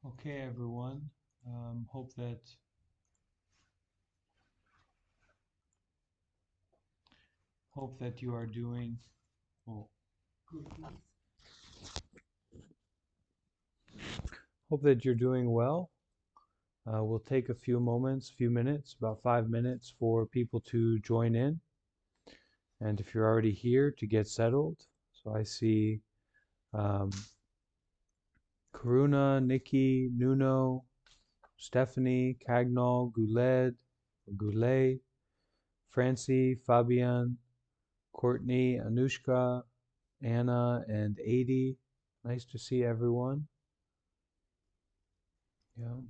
Okay, everyone. Hope that you are doing well. Hope that you're doing well. We'll take a few minutes, about 5 minutes, for people to join in, and if you're already here, to get settled. So I see um, Karuna, Nikki, Nuno, Stephanie, Cagnal, Goulet, Francie, Fabian, Courtney, Anushka, Anna, and Adi. Nice to see everyone. Yeah.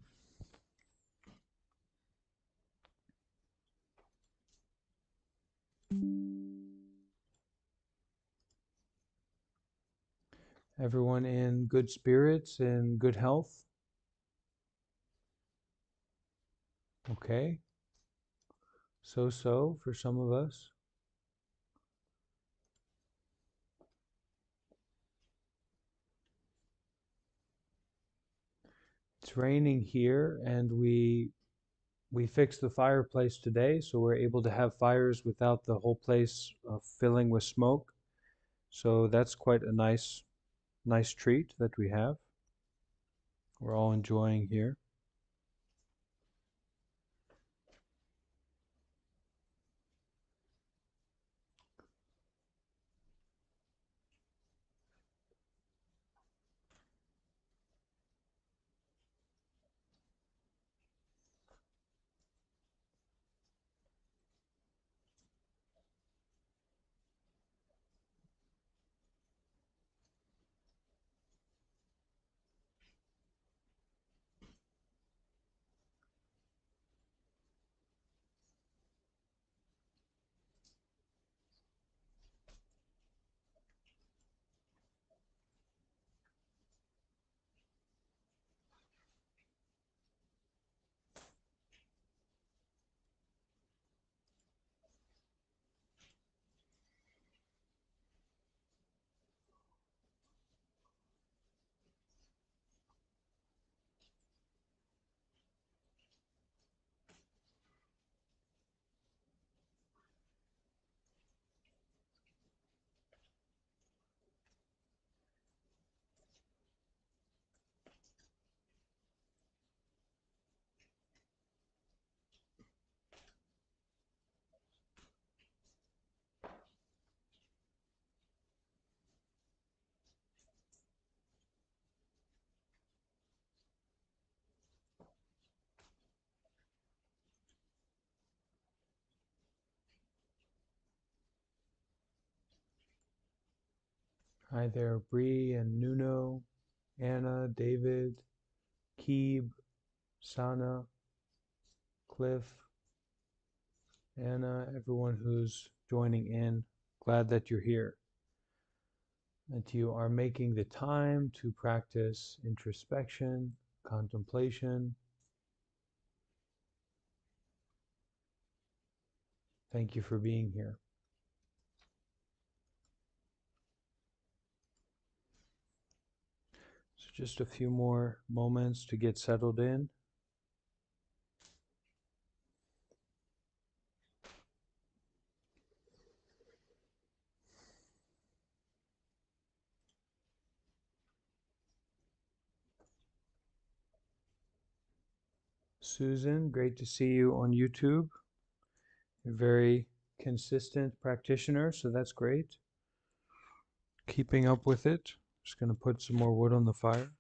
Everyone in good spirits and good health. Okay. So for some of us. It's raining here and we fixed the fireplace today, so we're able to have fires without the whole place filling with smoke. So that's quite a nice treat that we have. We're all enjoying here. Hi there, Bree and Nuno, Anna, David, Keeb, Sana, Cliff, Anna, everyone who's joining in. Glad that you're here, that you are making the time to practice introspection, contemplation. Thank you for being here. So just a few more moments to get settled in. Susan, great to see you on YouTube. You're a very consistent practitioner, so that's great. Keeping up with it. Just going to put some more wood on the fire.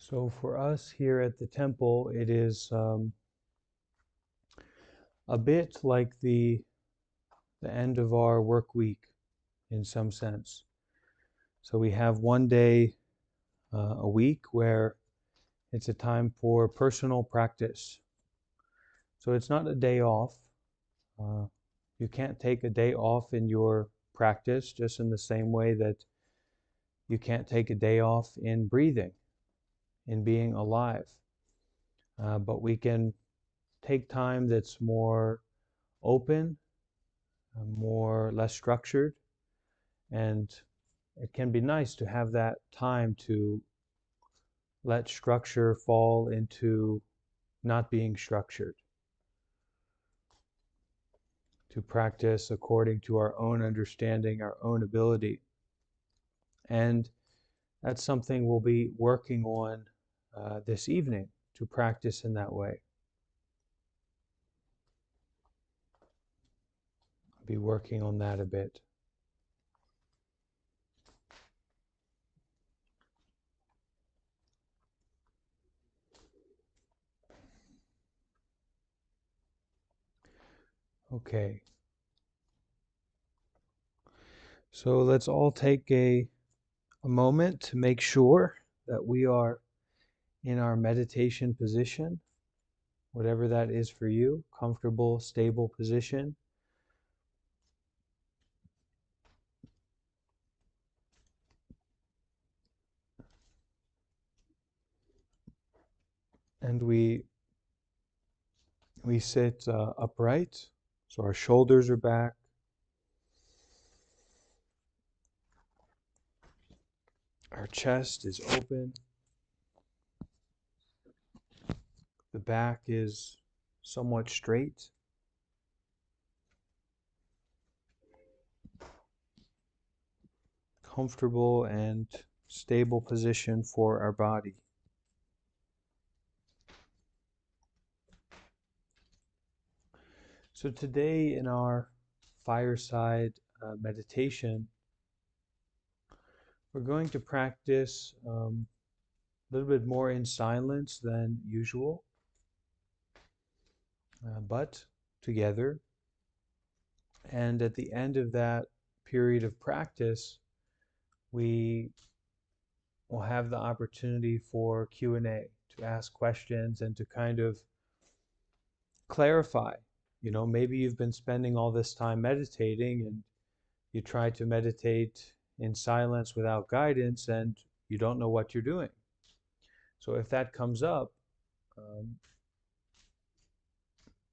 So for us here at the temple, it is a bit like the end of our work week in some sense. So we have one day a week where it's a time for personal practice. So it's not a day off. Uh, you can't take a day off in your practice, just in the same way that you can't take a day off in breathing, in being alive. But we can take time that's more open, more less structured, and it can be nice to have that time to let structure fall into not being structured, to practice according to our own understanding, our own ability. And that's something we'll be working on this evening, to practice in that way. I'll be working on that a bit. Okay, so let's all take a moment to make sure that we are in our meditation position, whatever that is for you, comfortable, stable position. And we sit upright, so our shoulders are back, our chest is open, the back is somewhat straight. Comfortable and stable position for our body. So today in our fireside meditation, we're going to practice a little bit more in silence than usual, but together. And at the end of that period of practice, we will have the opportunity for Q&A, to ask questions and to kind of clarify. You know, maybe you've been spending all this time meditating and you try to meditate in silence without guidance and you don't know what you're doing. So if that comes up, um,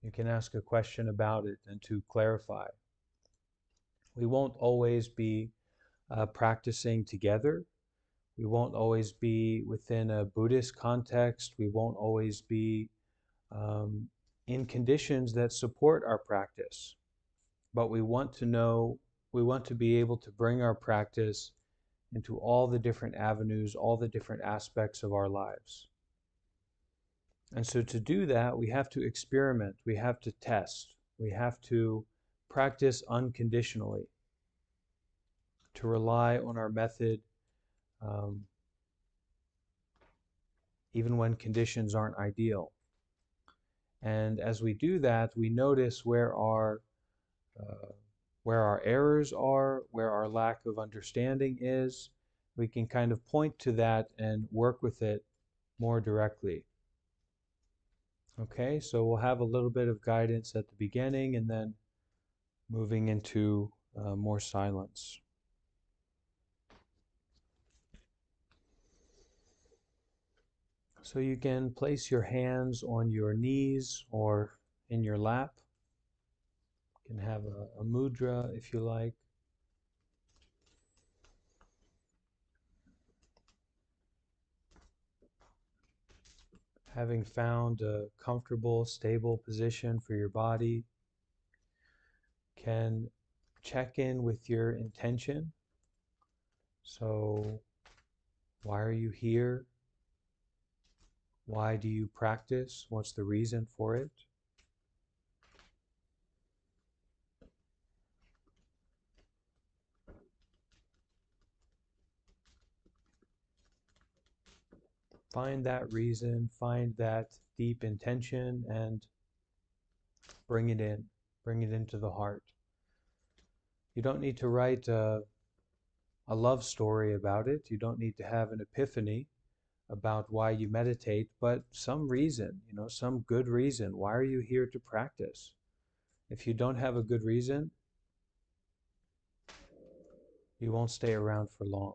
you can ask a question about it and to clarify. We won't always be practicing together. We won't always be within a Buddhist context. We won't always be um, in conditions that support our practice. But we want to know, we want to be able to bring our practice into all the different avenues, all the different aspects of our lives. And so to do that, we have to experiment, we have to test, we have to practice unconditionally, to rely on our method um, even when conditions aren't ideal. And as we do that, we notice uh, where our errors are, where our lack of understanding is. We can kind of point to that and work with it more directly. Okay, so we'll have a little bit of guidance at the beginning and then moving into more silence. So you can place your hands on your knees or in your lap. You can have a mudra if you like. Having found a comfortable, stable position for your body, can check in with your intention. So, why are you here? Why do you practice? What's the reason for it? Find that reason, find that deep intention, and bring it in. Bring it into the heart. You don't need to write a love story about it. You don't need to have an epiphany about why you meditate, but some reason, some good reason. Why are you here to practice? If you don't have a good reason, you won't stay around for long.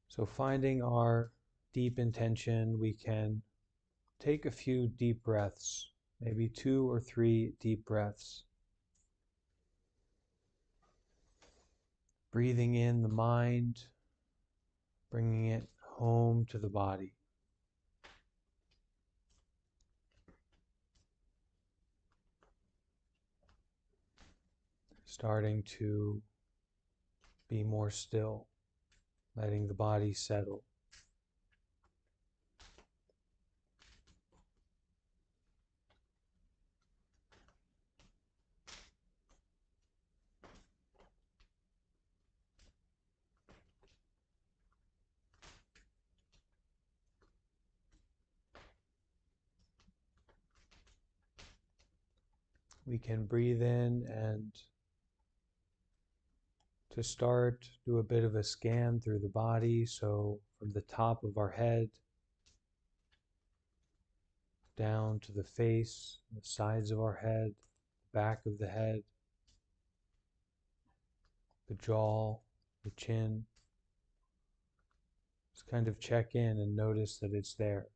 So finding our deep intention, we can take a few deep breaths, maybe 2 or 3 deep breaths. Breathing in the mind, bringing it home to the body. Starting to be more still, letting the body settle. We can breathe in and to start, do a bit of a scan through the body. So from the top of our head down to the face, the sides of our head, back of the head, the jaw, the chin. Just kind of check in and notice that it's there,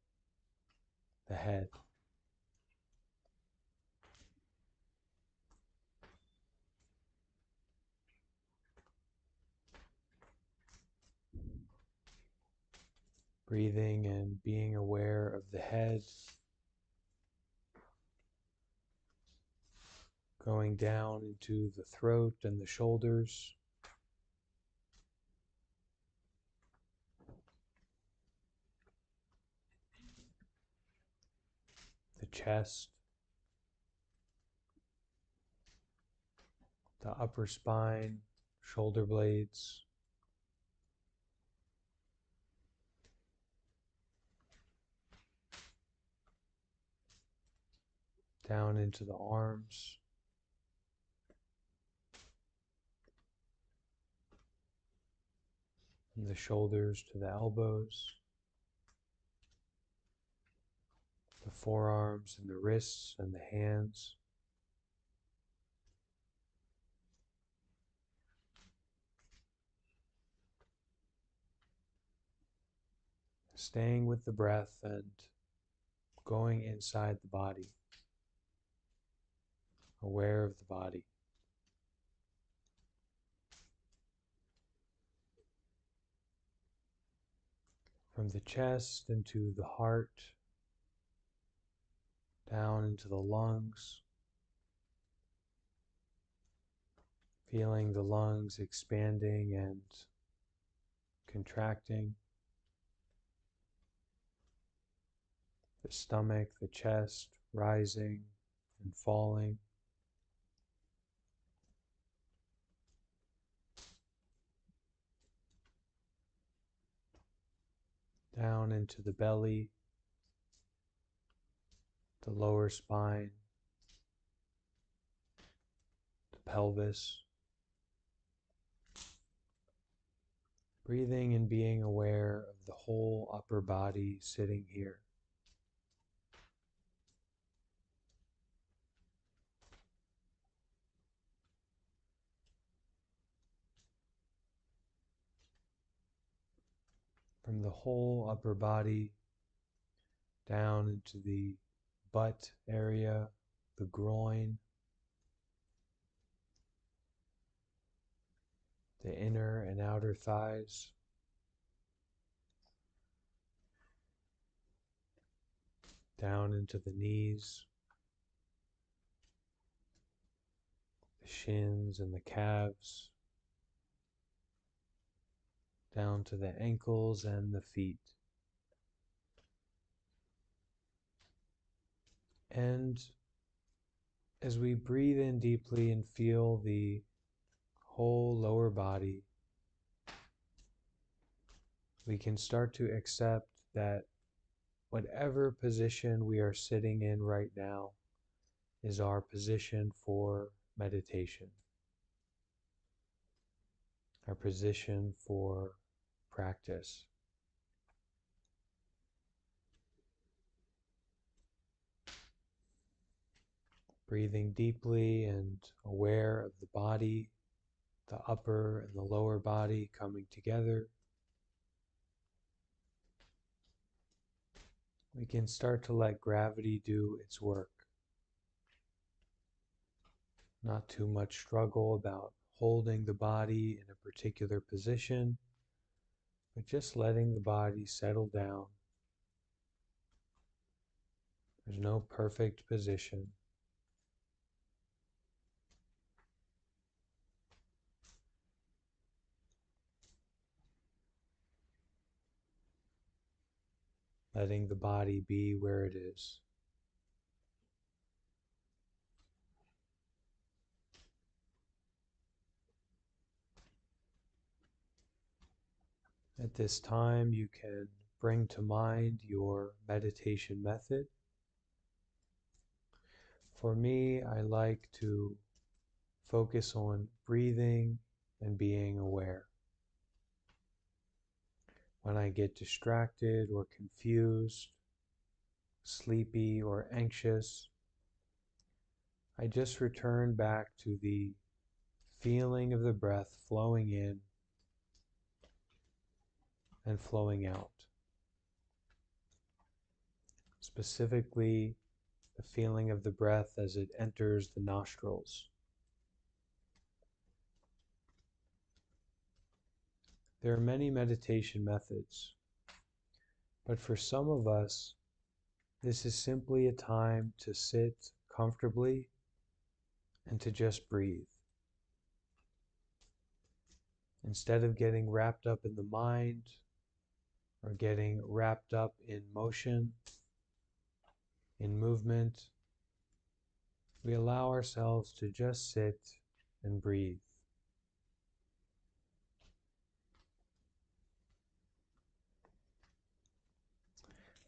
the head. Breathing and being aware of the head, going down into the throat and the shoulders, the chest, the upper spine, shoulder blades, down into the arms, from the shoulders to the elbows, the forearms and the wrists and the hands. Staying with the breath and going inside the body, aware of the body. From the chest into the heart, down into the lungs, feeling the lungs expanding and contracting, the stomach, the chest rising and falling. Down into the belly, the lower spine, the pelvis. Breathing and being aware of the whole upper body sitting here. From the whole upper body down into the butt area, the groin, the inner and outer thighs, down into the knees, the shins and the calves, down to the ankles and the feet. And as we breathe in deeply and feel the whole lower body we can start to accept that whatever position we are sitting in right now is our position for meditation, our position for practice. Breathing deeply and aware of the body, the upper and the lower body coming together. We can start to let gravity do its work. Not too much struggle about holding the body in a particular position, but just letting the body settle down. There's no perfect position. Letting the body be where it is. At this time, you can bring to mind your meditation method. For me, I like to focus on breathing and being aware. When I get distracted or confused, sleepy or anxious, I just return back to the feeling of the breath flowing in and flowing out. Specifically, the feeling of the breath as it enters the nostrils. There are many meditation methods, but for some of us, this is simply a time to sit comfortably and to just breathe. Instead of getting wrapped up in the mind or getting wrapped up in motion, in movement, we allow ourselves to just sit and breathe.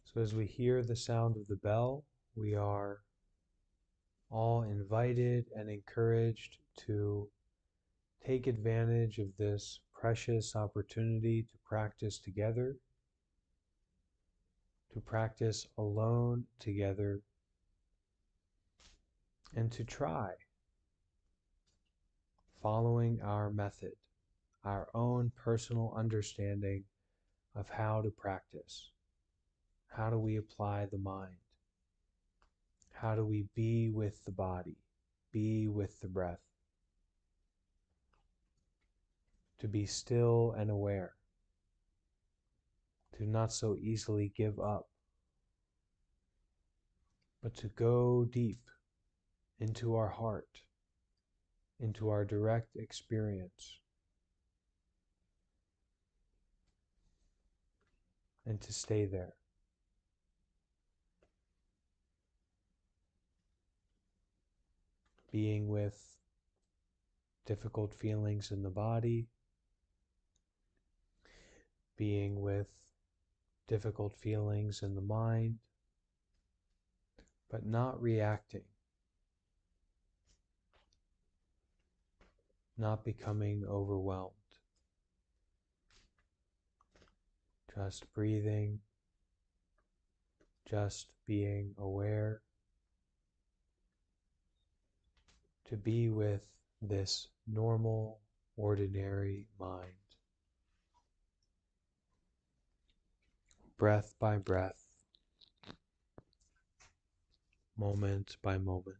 So as we hear the sound of the bell, we are all invited and encouraged to take advantage of this precious opportunity to practice together, to practice alone together, and to try following our method, our own personal understanding of how to practice. How do we apply the mind? How do we be with the body, be with the breath? To be still and aware, to not so easily give up, but to go deep into our heart, into our direct experience, and to stay there. Being with difficult feelings in the body, being with difficult feelings in the mind, but not reacting, not becoming overwhelmed. Just breathing, just being aware, to be with this normal, ordinary mind. Breath by breath, moment by moment.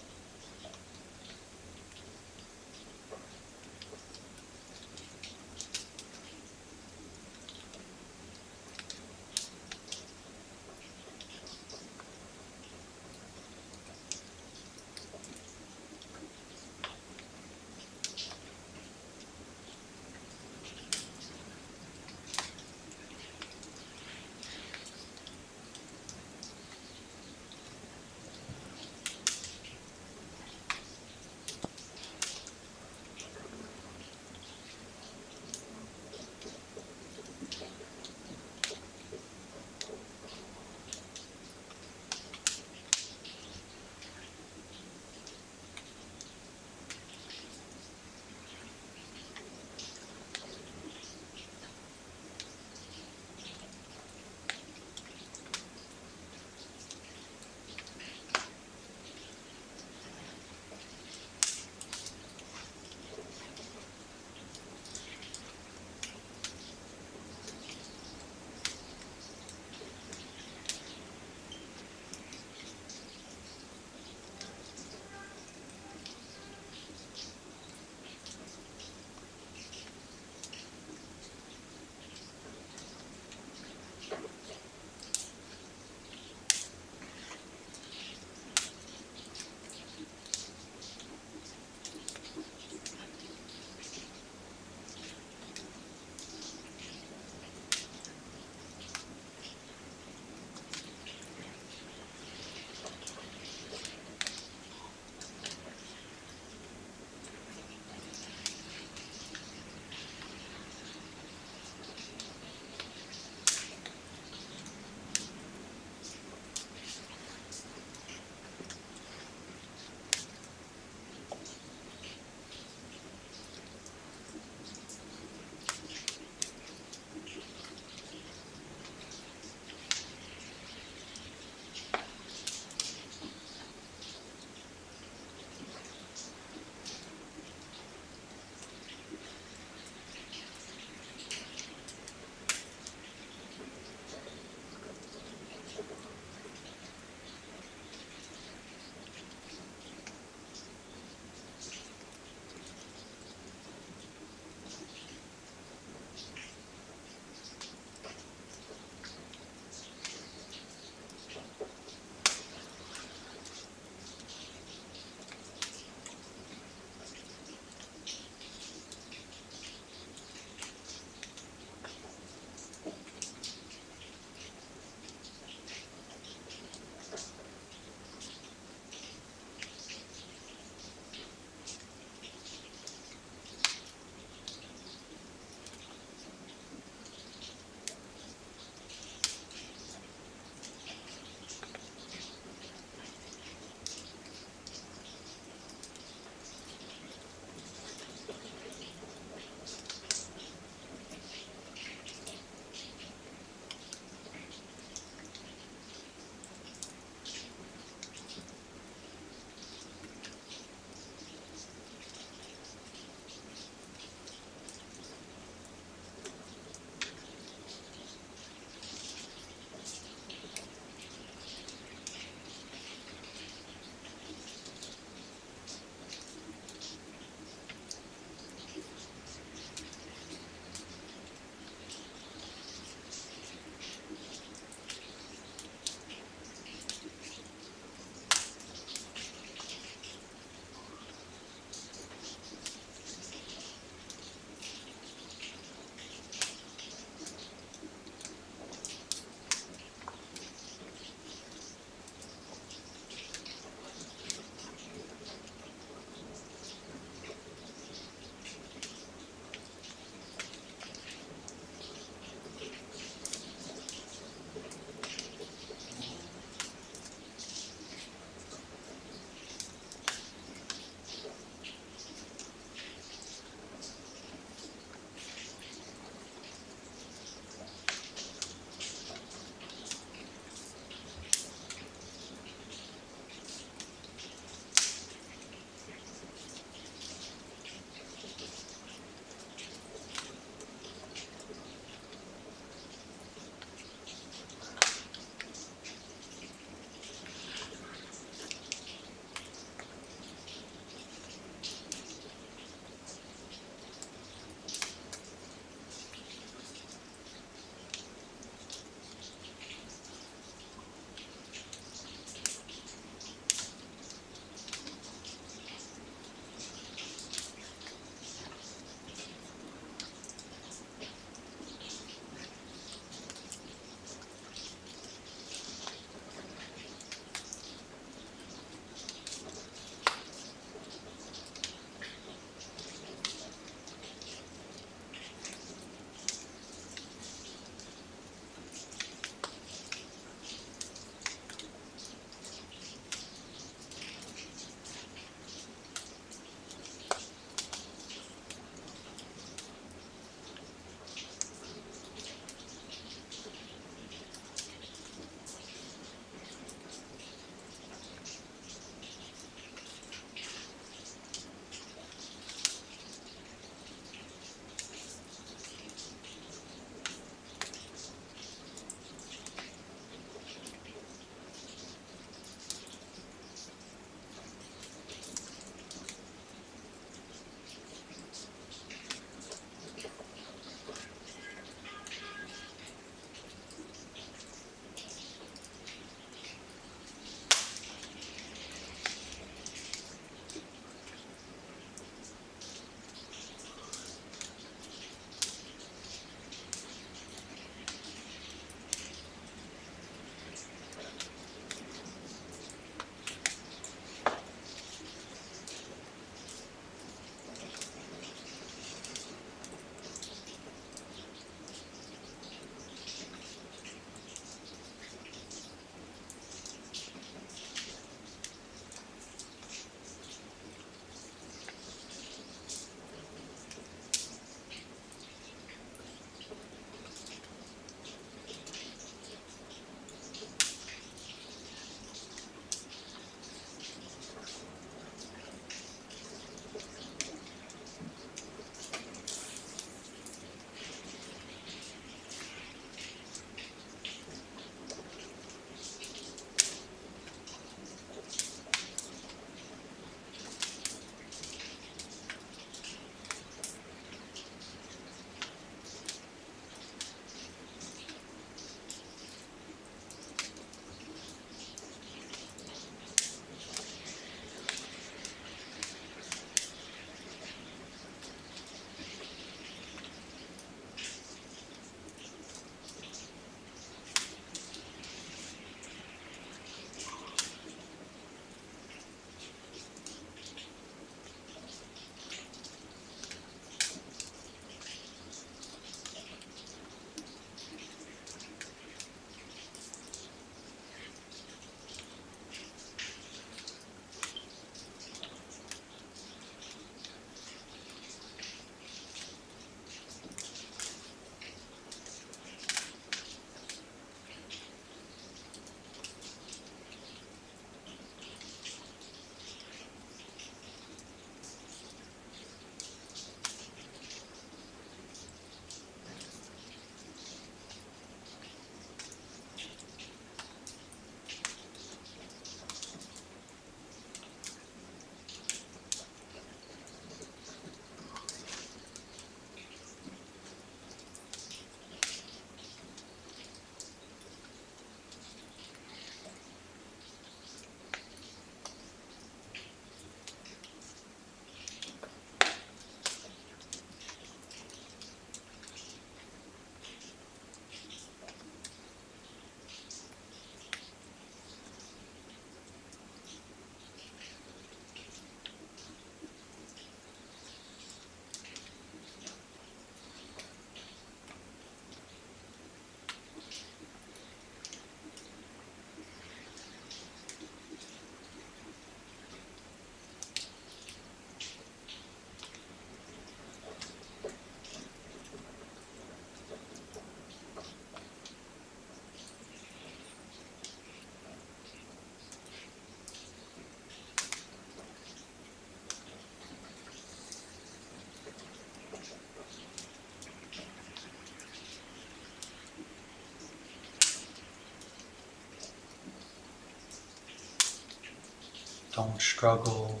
Don't struggle,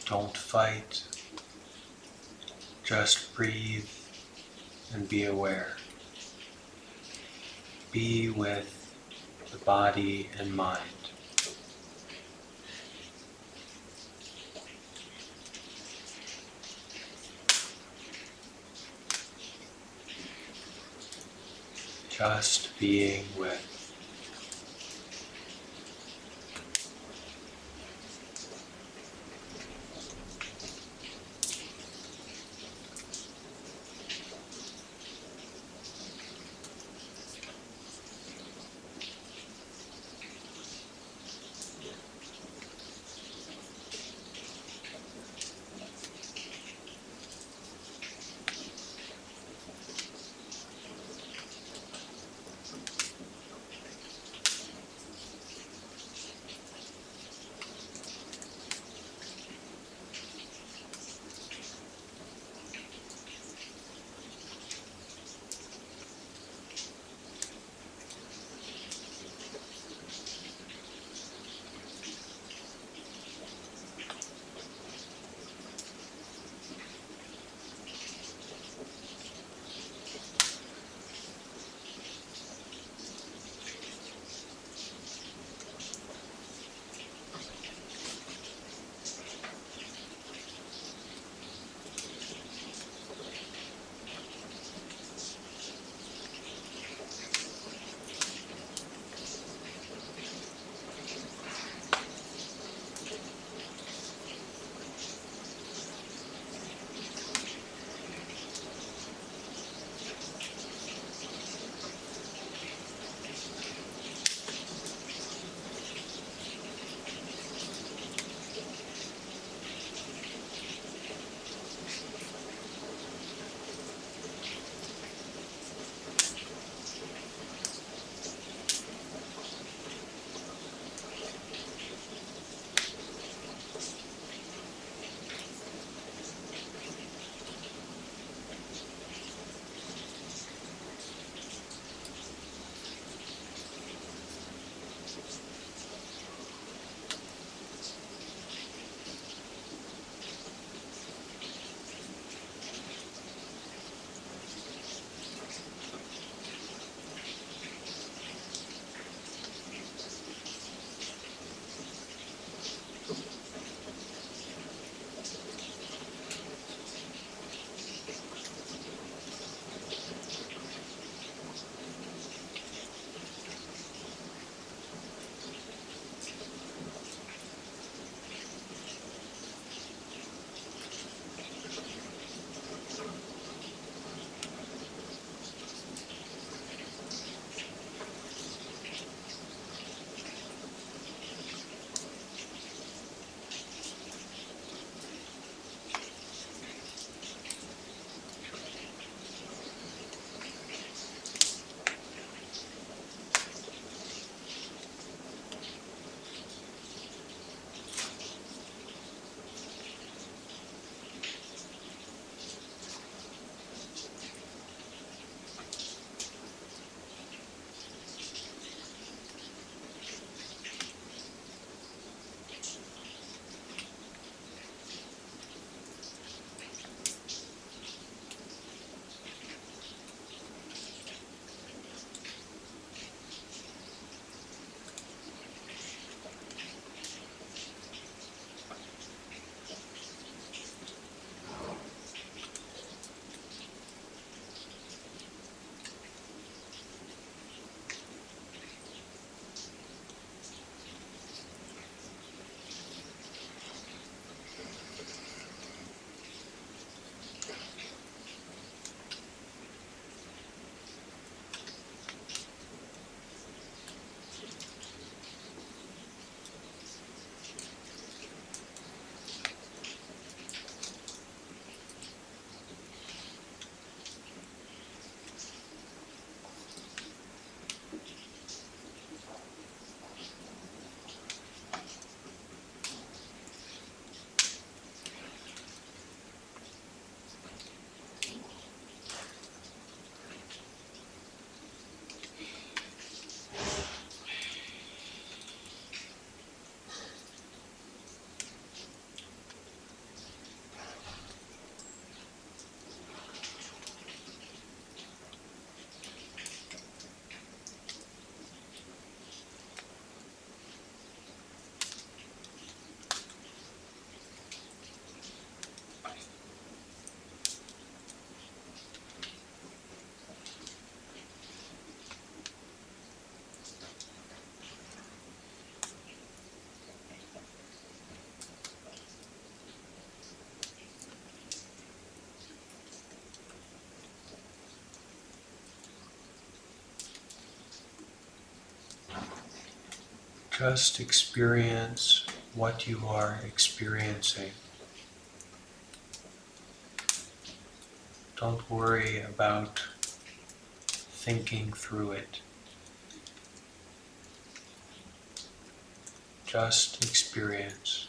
don't fight, just breathe and be aware. Be with the body and mind. Just being with. Just experience what you are experiencing. Don't worry about thinking through it. Just experience.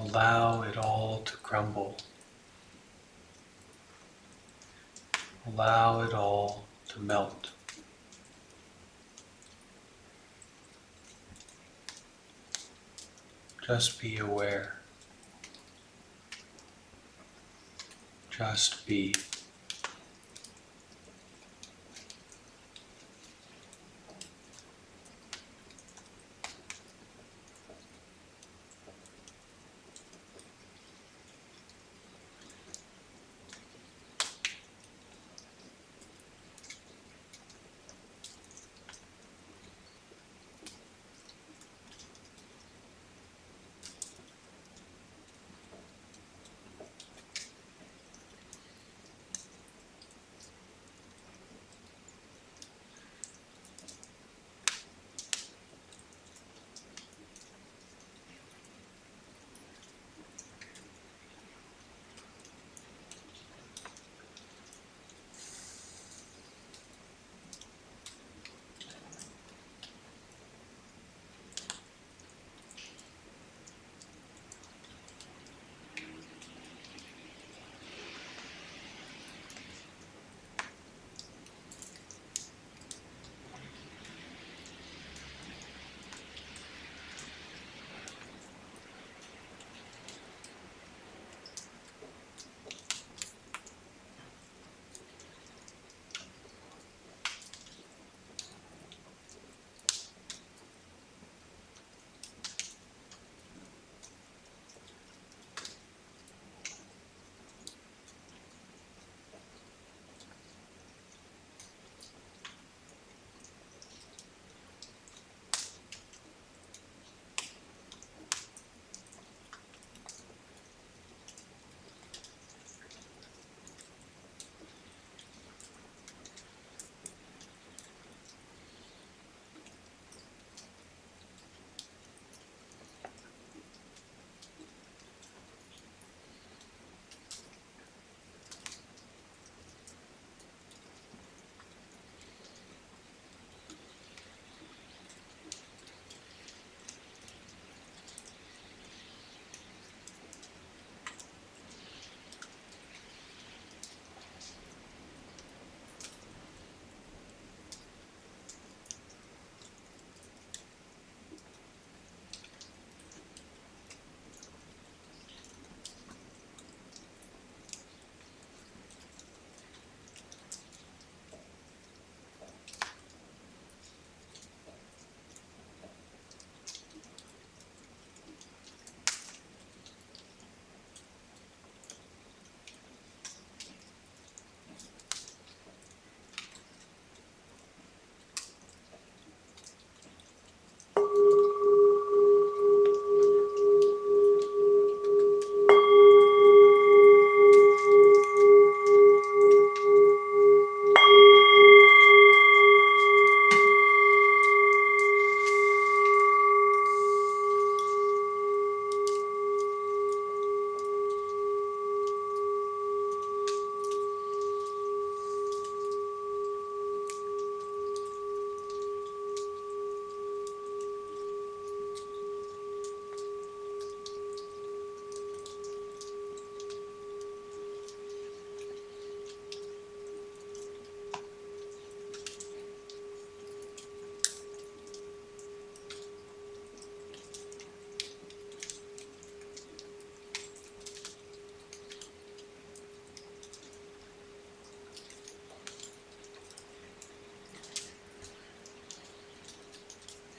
Allow it all to crumble. Allow it all to melt. Just be aware. Just be.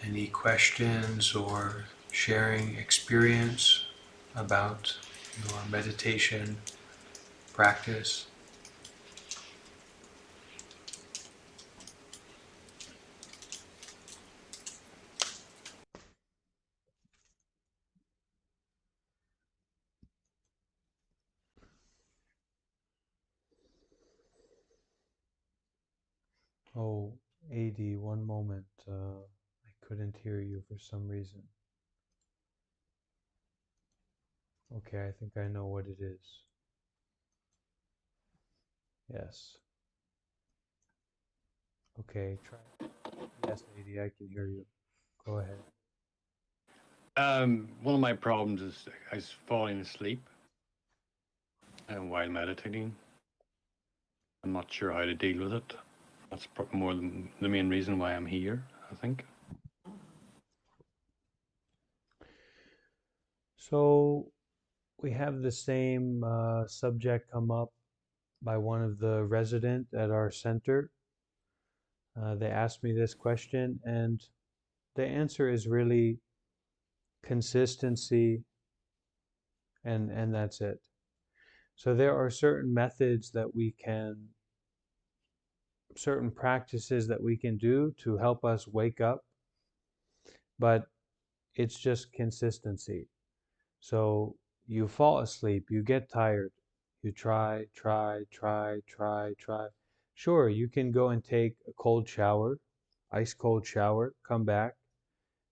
Any questions or sharing experience about your meditation practice? Oh, AD, one moment. I couldn't hear you for some reason. Okay, I think I know what it is. Yes. Okay, try. Yes, AD, I can hear you. Go ahead. One of my problems is I was falling asleep while meditating. I'm not sure how to deal with it. That's more the main reason why I'm here, I think. So we have the same subject come up by one of the resident at our center. They asked me this question, and the answer is really consistency, and that's it. So there are certain methods that we can, certain practices that we can do to help us wake up, but it's just consistency. So you fall asleep, you get tired, you try. Sure, you can go and take a cold shower, ice cold shower, come back,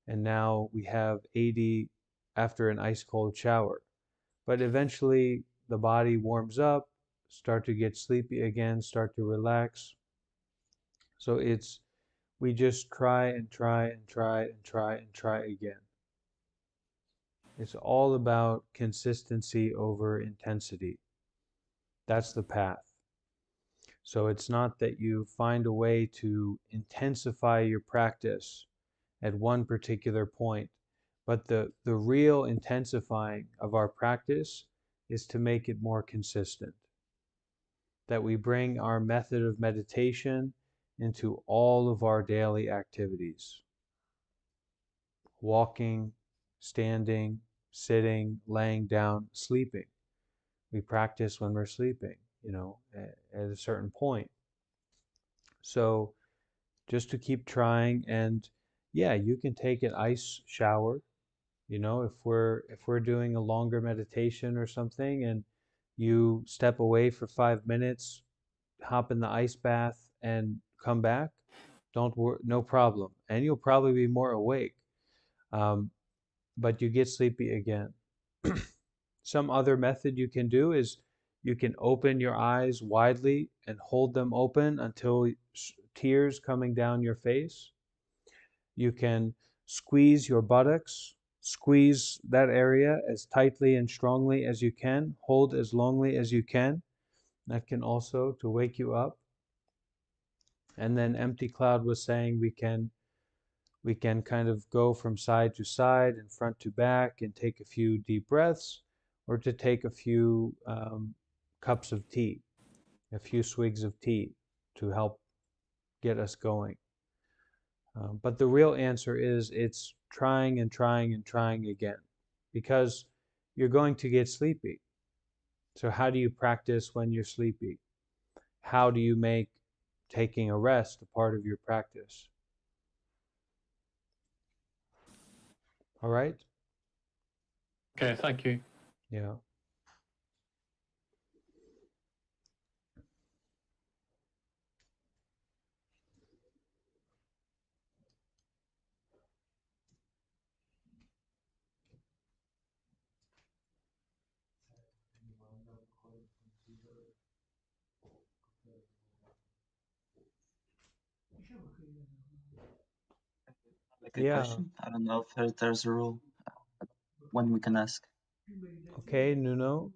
and now we have 80 after an ice cold shower. But eventually the body warms up, start to get sleepy again, start to relax. So it's we just try again. It's all about consistency over intensity. That's the path. So it's not that you find a way to intensify your practice at one particular point, but the real intensifying of our practice is to make it more consistent. That we bring our method of meditation into all of our daily activities. Walking, standing, sitting, laying down, sleeping. We practice when we're sleeping, at a certain point. So just to keep trying, and yeah, you can take an ice shower, if we're doing a longer meditation or something and you step away for 5 minutes, hop in the ice bath and come back, don't worry, no problem. And you'll probably be more awake. Um, but you get sleepy again. Some other method you can do is you can open your eyes widely and hold them open until tears coming down your face. You can squeeze your buttocks, squeeze that area as tightly and strongly as you can, hold as longly as you can. That can also to wake you up. And then Empty Cloud was saying we can kind of go from side to side and front to back and take a few deep breaths, or to take a few cups of tea, a few swigs of tea to help get us going. But the real answer is it's trying and trying and trying again, because you're going to get sleepy. So how do you practice when you're sleepy? How do you make taking a rest a part of your practice? All right? Okay, thank you. Yeah. Like a Yeah. question. I don't know if there's a rule when we can ask. Okay, Nuno.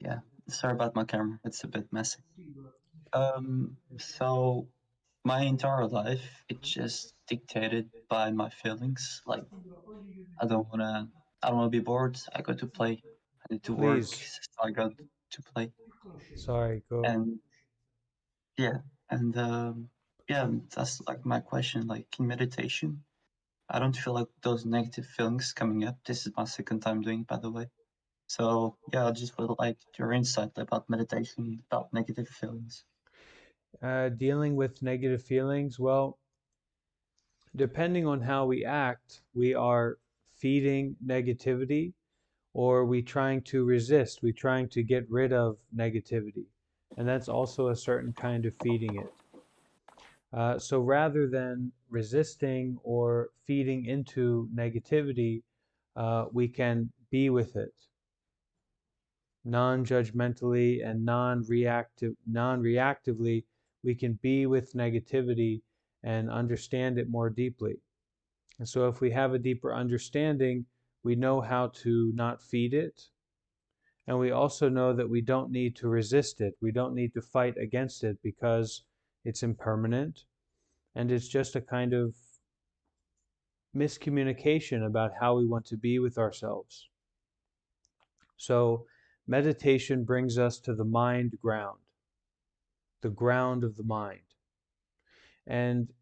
Yeah, sorry about my camera. It's a bit messy. So my entire life, it's just dictated by my feelings. Like I don't wanna be bored. I go to play. I need to work, Please. so I go to play. Sorry, go. And yeah, and yeah, that's like my question. Like in meditation, I don't feel like those negative feelings coming up. This is my second time doing it, by the way. So yeah, I just would like your insight about meditation, about negative feelings. Dealing with negative feelings, well, depending on how we act, we are feeding negativity, or we trying to resist, we trying to get rid of negativity. And that's also a certain kind of feeding it. So rather than resisting or feeding into negativity, we can be with it non-judgmentally and non-reactively. We can be with negativity and understand it more deeply. And so if we have a deeper understanding, we know how to not feed it. And we also know that we don't need to resist it. We don't need to fight against it because it's impermanent. And it's just a kind of miscommunication about how we want to be with ourselves. So meditation brings us to the mind ground, the ground of the mind. And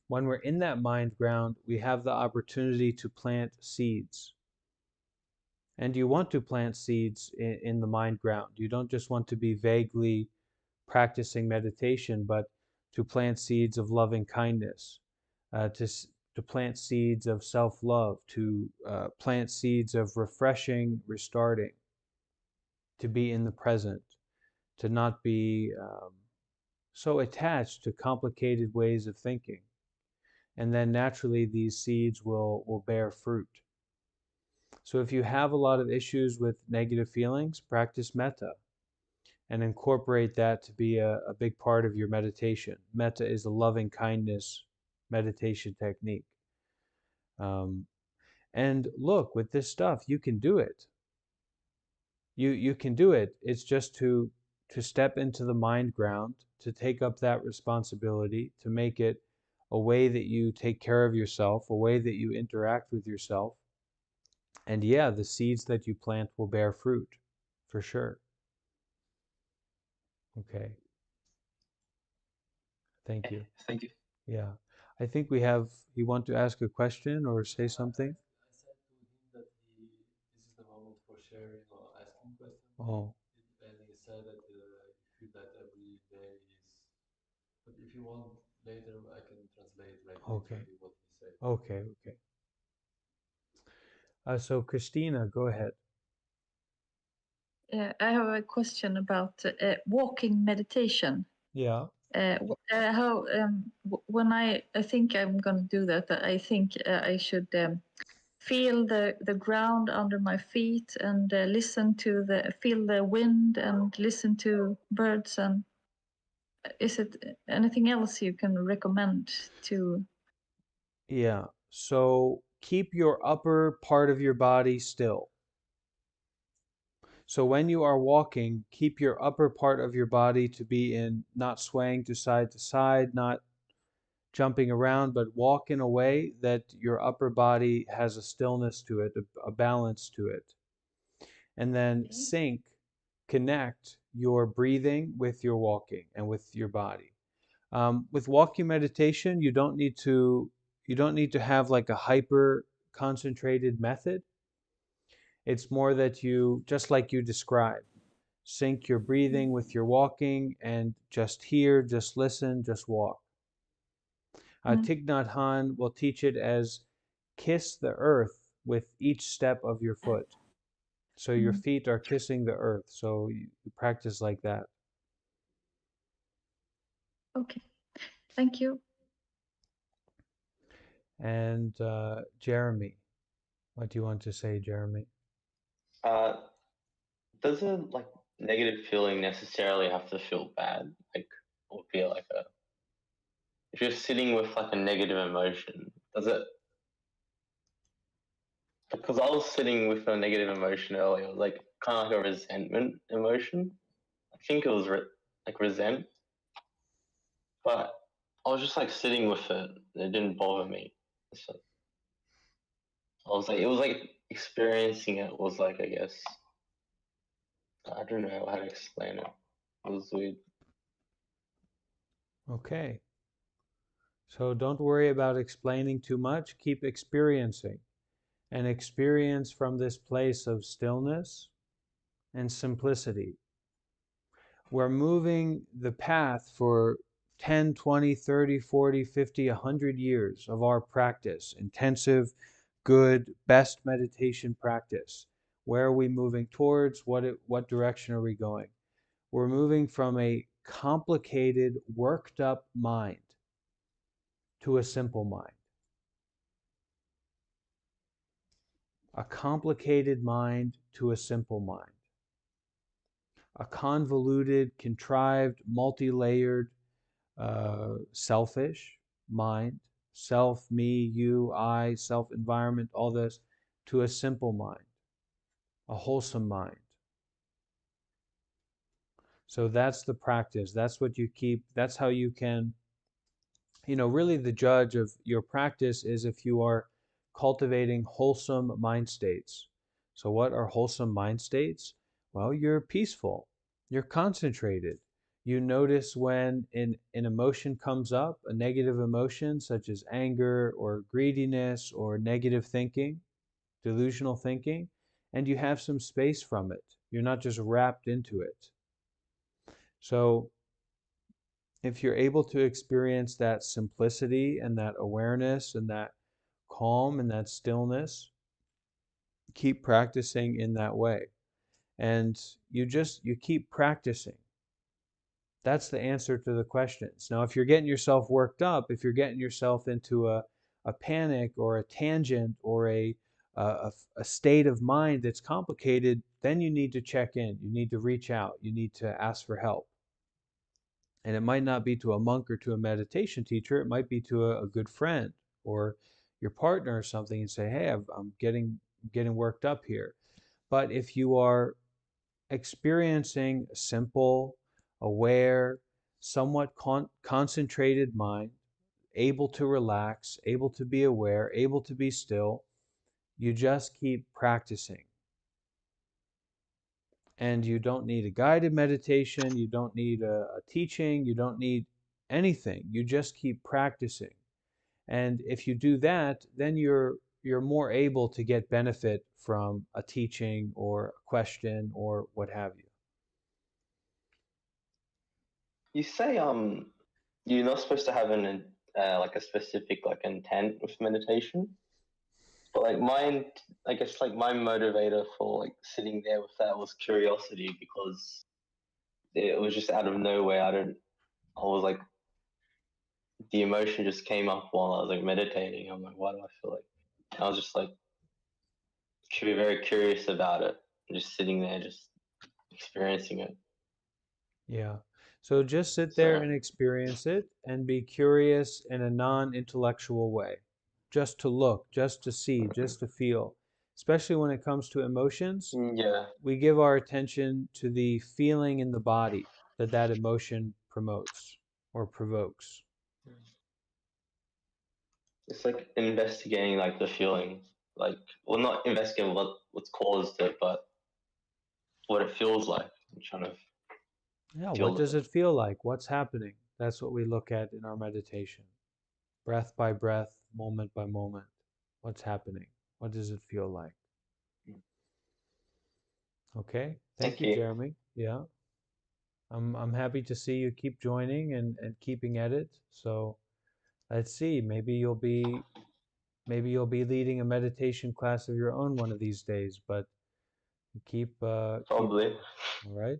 when we're in that mind ground, we have the opportunity to plant seeds. And you want to plant seeds in the mind ground. You don't just want to be vaguely practicing meditation, but to plant seeds of loving kindness, to plant seeds of self-love, to plant seeds of refreshing, restarting, to be in the present, to not be so attached to complicated ways of thinking. And then naturally these seeds will bear fruit. So if you have a lot of issues with negative feelings, practice metta and incorporate that to be a big part of your meditation. Metta is a loving kindness meditation technique. Um, and look, with this stuff, you can do it. You can do it. It's just to step into the mind ground, to take up that responsibility, to make it a way that you take care of yourself, a way that you interact with yourself. And yeah, the seeds that you plant will bear fruit, for sure. Okay, thank you. Thank you. Yeah, I think we have, you want to ask a question or say something? Oh, okay. Okay, okay. So Christina, go ahead. I have a question about walking meditation. Yeah. How when I think I'm going to do that, I think I should feel the ground under my feet and listen to feel the wind and listen to birds. And is it anything else you can recommend to? Yeah. So keep your upper part of your body still. So when you are walking, keep your upper part of your body to be in, not swaying to side, not jumping around, but walk in a way that your upper body has a stillness to it, a balance to it. And then connect your breathing with your walking and with your body. With walking meditation, you don't need to have like a hyper concentrated method. It's more that you, just like you described, sync your breathing with your walking and just hear, just listen, just walk. Thich Nhat Hanh will teach it as kiss the earth with each step of your foot. So your feet are kissing the earth. So you practice like that. Okay, thank you. And Jeremy, what do you want to say, Jeremy? Doesn't like negative feeling necessarily have to feel bad? Like, or feel like a, if you're sitting with like a negative emotion, does it? Because I was sitting with a negative emotion earlier, like kind of like a resentment emotion. I think it was like resent, but I was just like sitting with it. It didn't bother me. So I was like, it was like experiencing it was like, I guess, I don't know how to explain it. It was weird. Okay. So don't worry about explaining too much. Keep experiencing. And experience from this place of stillness and simplicity. We're moving the path for 10, 20, 30, 40, 50, 100 years of our practice, intensive, good, best meditation practice. Where are we moving towards? What direction are we going? We're moving from a complicated, worked up mind to a simple mind. A complicated mind to a simple mind. A convoluted, contrived, multi-layered, selfish mind self, me, you, I, self, environment, all this, to a simple mind, a wholesome mind. So that's the practice. That's what you keep. That's how you can, really the judge of your practice is if you are cultivating wholesome mind states. So, what are wholesome mind states? Well, you're peaceful, you're concentrated. You notice when an emotion comes up, a negative emotion such as anger or greediness or negative thinking, delusional thinking, and you have some space from it. You're not just wrapped into it. So, if you're able to experience that simplicity and that awareness and that calm and that stillness, keep practicing in that way. And you keep practicing. That's the answer to the questions. Now, if you're getting yourself worked up, if you're getting yourself into a panic or a tangent or a state of mind that's complicated, then you need to check in. You need to reach out. You need to ask for help. And it might not be to a monk or to a meditation teacher. It might be to a good friend or your partner or something, and say, "Hey, I'm getting worked up here." But if you are experiencing a simple, aware, somewhat concentrated mind, able to relax, able to be aware, able to be still, you just keep practicing. And you don't need a guided meditation, you don't need a teaching, you don't need anything. You just keep practicing. And if you do that, then you're more able to get benefit from a teaching or a question or what have you. You say you're not supposed to have an like a specific like intent with meditation, but like mine, I guess like my motivator for like sitting there with that was curiosity because it was just out of nowhere. I was like the emotion just came up while I was like meditating. I'm like, why do I feel like? I was just like should be very curious about it, just sitting there, just experiencing it. Yeah. So just sit there So and experience it and be curious in a non-intellectual way. Just to look, just to see, just to feel. Especially when it comes to emotions, yeah, we give our attention to the feeling in the body that that emotion promotes or provokes. it's like investigating like the feeling, like well, not investigating what's caused it, but what it feels like. I'm trying to Yeah, what feel does it. it feel like? What's happening? That's what we look at in our meditation. Breath by breath, moment by moment. What's happening? What does it feel like? Okay. Thank Thank you, you. Jeremy. Yeah. I'm happy to see you keep joining and keeping at it. So let's see, maybe you'll be leading a meditation class of your own one of these days, but keep Probably. going. All right?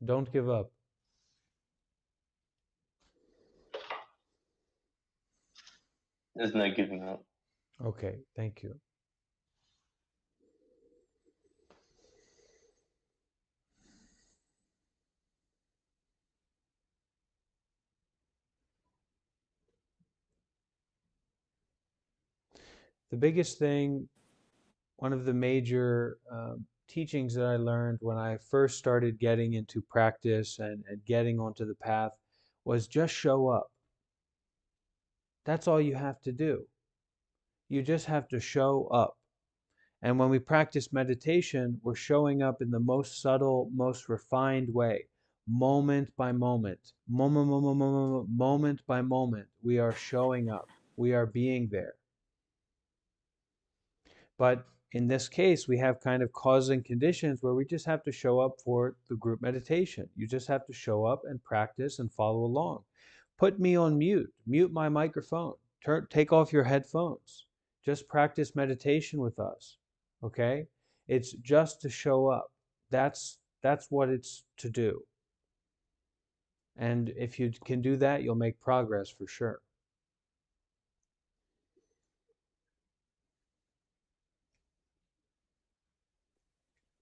Don't give up. There's no giving up. Okay, thank you. The biggest thing, one of the major teachings that I learned when I first started getting into practice and getting onto the path was just show up. That's all you have to do. You just have to show up. And when we practice meditation, we're showing up in the most subtle, most refined way, moment by moment, moment by moment. We are showing up. We are being there. But in this case, we have kind of causes and conditions where we just have to show up for the group meditation. You just have to show up and practice and follow along. Put me on mute my microphone, take off your headphones. Just practice meditation with us. Okay? It's just to show up. That's what it's to do. And if you can do that, you'll make progress for sure.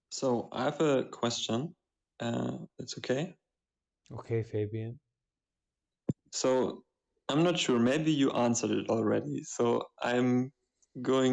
So I have a question. It's okay. Okay, Fabian. So I'm not sure. Maybe you answered it already. So I'm going